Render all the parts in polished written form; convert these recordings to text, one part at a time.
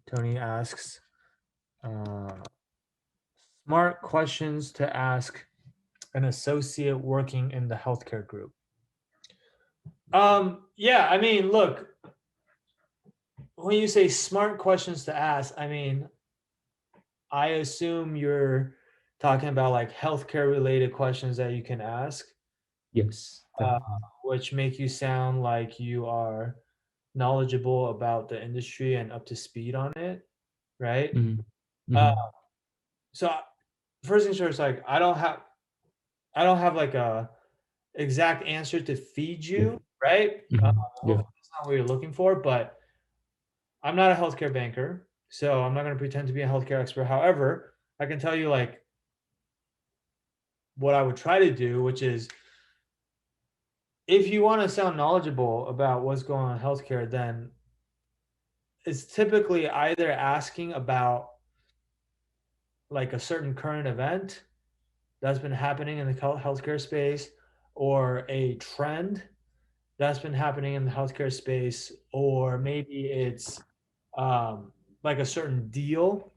Tony asks, uh, smart questions to ask an associate working in the healthcare group. Yeah, I mean, look, when you say smart questions to ask, I mean, I assume you're talking about like healthcare related questions that you can ask, Yes. uh, which make you sound like you are knowledgeable about the industry and up to speed on it, right? Mm-hmm. Uh, Mm-hmm. so first things first, like I don't have like a exact answer to feed Yeah. you, right? Mm-hmm. Yeah. Hopefully that's not what you're looking for, but I'm not a healthcare banker, so I'm not going to pretend to be a healthcare expert. However, I can tell you like what I would try to do, which is if you want to sound knowledgeable about what's going on in healthcare, then it's typically either asking about like a certain current event that's been happening in the healthcare space or a trend that's been happening in the healthcare space, or maybe it's like a certain deal,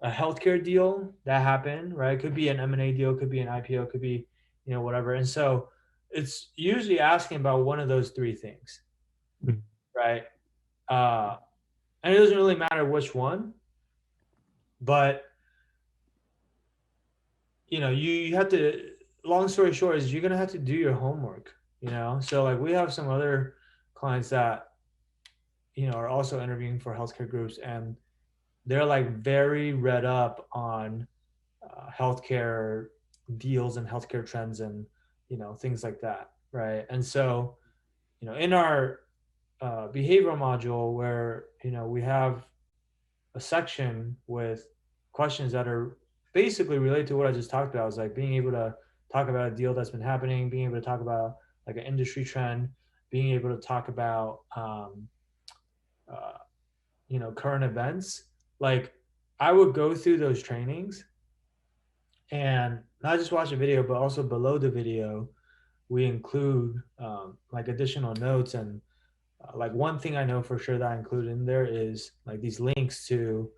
a healthcare deal that happened, right? It could be an M&A deal, could be an IPO, could be, whatever. And so it's usually asking about one of those three things, Mm-hmm. right? Uh, and it doesn't really matter which one, but you have to. Long story short is you're gonna have to do your homework. So like we have some other clients that are also interviewing for healthcare groups, and they're like very read up on healthcare deals and healthcare trends and things like that, right? And so in our behavioral module where we have a section with questions that are basically related to what I just talked about. Is like being able to talk about a deal that's been happening, being able to talk about like an industry trend, being able to talk about uh, current events. Like I would go through those trainings and not just watch a video, but also below the video, we include like additional notes and like one thing I know for sure that I include in there is like these links to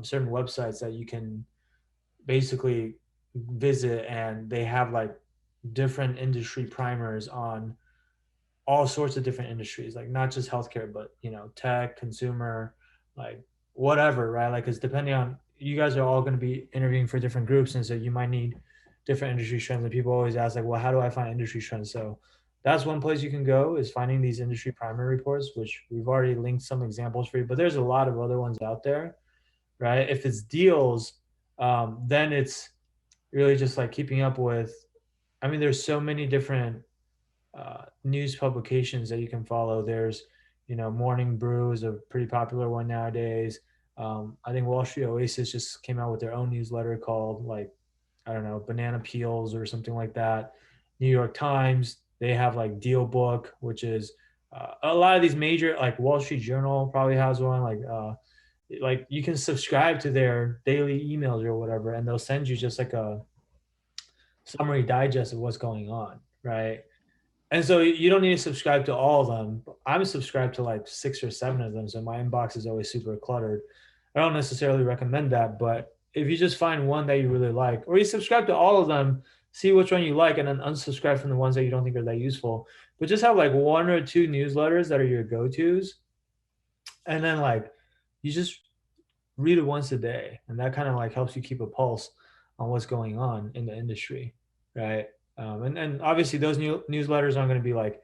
certain websites that you can basically visit, and they have like different industry primers on all sorts of different industries, like not just healthcare, but tech, consumer, like whatever, right? Like it's depending on you guys are all going to be interviewing for different groups, and so you might need different industry trends. And people always ask like, well, how do I find industry trends? So that's one place you can go is finding these industry primer reports, which we've already linked some examples for you, but there's a lot of other ones out there, right? If it's deals, then it's really just like keeping up with. I mean, there's so many different news publications that you can follow. There's, Morning Brew is a pretty popular one nowadays. I think Wall Street Oasis just came out with their own newsletter called like I don't know Banana Peels or something like that. New York Times, they have like Deal Book, which is a lot of these major like Wall Street Journal probably has one like you can subscribe to their daily emails or whatever, and they'll send you just like a summary digest of what's going on, right? And so you don't need to subscribe to all of them. I'm subscribed to like 6 or 7 of them, so my inbox is always super cluttered. I don't necessarily recommend that, but if you just find one that you really like, or you subscribe to all of them, see which one you like, and then unsubscribe from the ones that you don't think are that useful. But just have like one or two newsletters that are your go tos, and then like you just read it once a day, and that kind of like helps you keep a pulse on what's going on in the industry, right? And obviously those newsletters aren't going to be like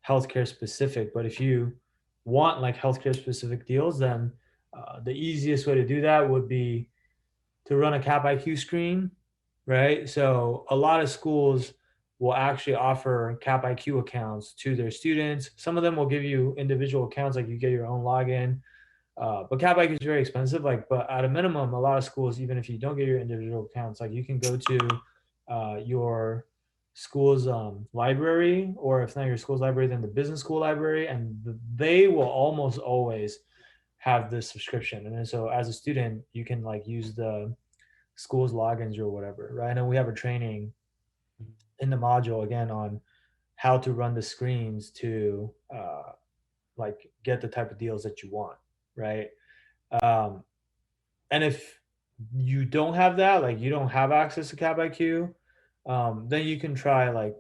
healthcare specific, but if you want like healthcare specific deals, then the easiest way to do that would be to run a cap IQ screen, right? So a lot of schools will actually offer cap IQ accounts to their students. Some of them will give you individual accounts, like you get your own login. But cap IQ is very expensive. Like, but at a minimum, a lot of schools, even if you don't get your individual accounts, like you can go to your school's library, or if not your school's library, then the business school library, and they will almost always have this subscription. And then so as a student, you can like use the school's logins or whatever, right? And we have a training in the module again on how to run the screens to like get the type of deals that you want, right? Um, and if you don't have that, like you don't have access to Cap IQ, then you can try like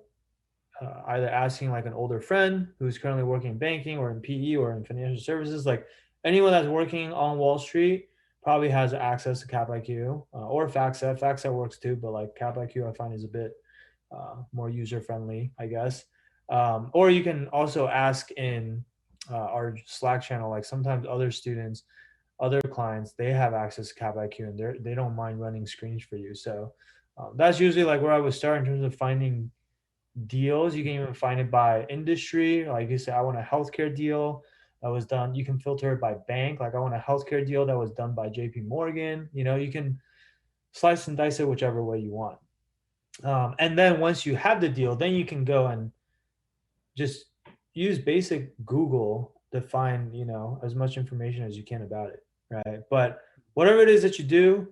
either asking like an older friend who's currently working in banking or in PE or in financial services, like anyone that's working on Wall Street probably has access to Cap IQ or FactSet. FactSet works too, but like Cap IQ I find is a bit more user friendly, I guess. Or you can also ask in our Slack channel. Like sometimes other students, other clients, they have access to Cap IQ and they don't mind running screens for you. So that's usually like where I would start in terms of finding deals. You can even find it by industry. Like you say, I want a healthcare deal that was done. You can filter it by bank. Like I want a healthcare deal that was done by JP Morgan. You know, you can slice and dice it whichever way you want. And then once you have the deal, then you can go and just use basic Google to find, you know, as much information as you can about it. Right. But whatever it is that you do,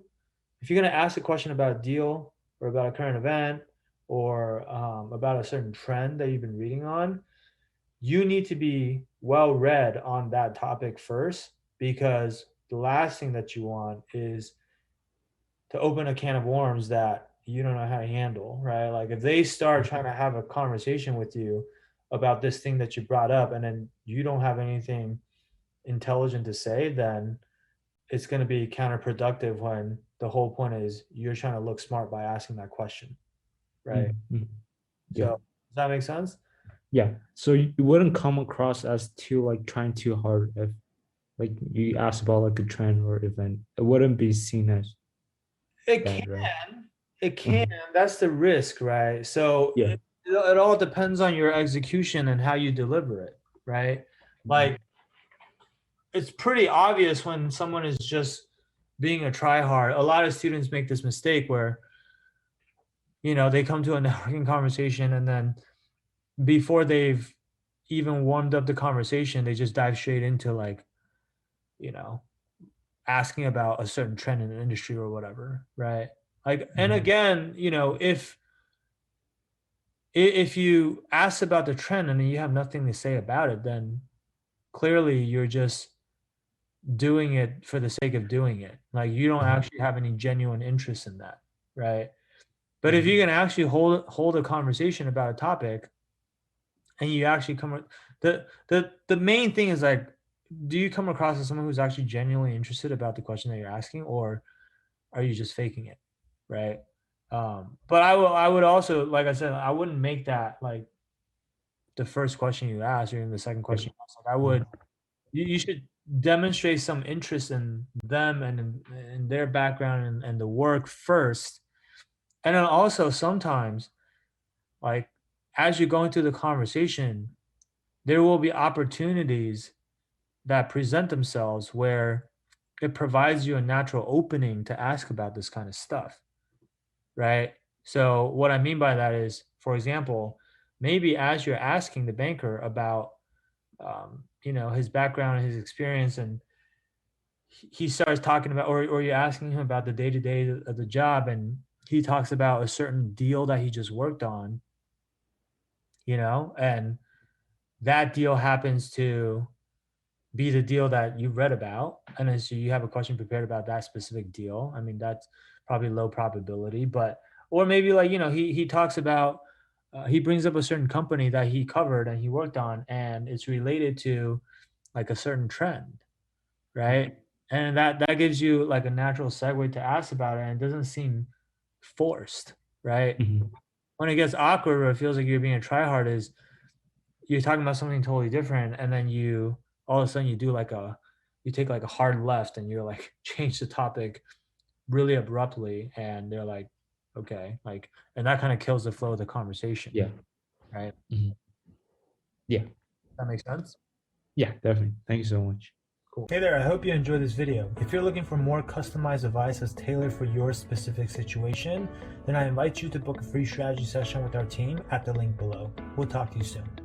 if you're going to ask a question about a deal or about a current event or about a certain trend that you've been reading on, you need to be well read on that topic first, because the last thing that you want is to open a can of worms that you don't know how to handle, right? Like if they start trying to have a conversation with you about this thing that you brought up and then you don't have anything intelligent to say, then it's going to be counterproductive when the whole point is you're trying to look smart by asking that question, right? Mm-hmm. So Yeah. does that make sense? Yeah. So you wouldn't come across as too like trying too hard if like you ask about like a trend or event. It wouldn't be seen as It bad, right? can. It can. Uh-huh. That's the risk, right? So Yeah. it all depends on your execution and how you deliver it, right? Mhm. Like it's pretty obvious when someone is just being a tryhard. A lot of students make this mistake where, you know, they come to a networking conversation and then before they've even warmed up the conversation, they just dive straight into like, you know, asking about a certain trend in the industry or whatever, right? Like, and Mhm. again, you know, if you ask about the trend and you have nothing to say about it, then clearly you're just doing it for the sake of doing it. Like you don't Mhm. actually have any genuine interest in that, right? But if you Mhm. can actually hold a conversation about a topic and you actually the main thing is like, do you come across as someone who's actually genuinely interested about the question that you're asking, or are you just faking it, right? But I would also, like I said, I wouldn't make that like the first question you ask or even the second Yeah. question you ask. Like I would, Mhm. you should demonstrate some interest in them and in their background and the work first. And then also sometimes, like as you're going through the conversation, there will be opportunities that present themselves where it provides you a natural opening to ask about this kind of stuff, right? So what I mean by that is, for example, maybe as you're asking the banker about you know, his background and his experience, and he starts talking about, or you're asking him about the day to day of the job, and he talks about a certain deal that he just worked on, you know, and that deal happens to be the deal that you read about, and then so you have a question prepared about that specific deal. I mean, that's probably low probability, but or maybe like, you know, he talks about he brings up a certain company that he covered and he worked on, and it's related to like a certain trend, right? And that gives you like a natural segue to ask about it, and it doesn't seem forced, right? Mhm. When it gets awkward or it feels like you're being a tryhard is you're talking about something totally different, and then you all of a sudden you do like a you take like a hard left and you're like change the topic really abruptly, and they're like, okay, like, and that kind of kills the flow of the conversation, Yeah. right? Mhm. Yeah. That makes sense. Yeah, definitely. Thank you so much. Cool. Hey there, I hope you enjoyed this video. If you're looking for more customized advice that's tailored for your specific situation, then I invite you to book a free strategy session with our team at the link below. We'll talk to you soon.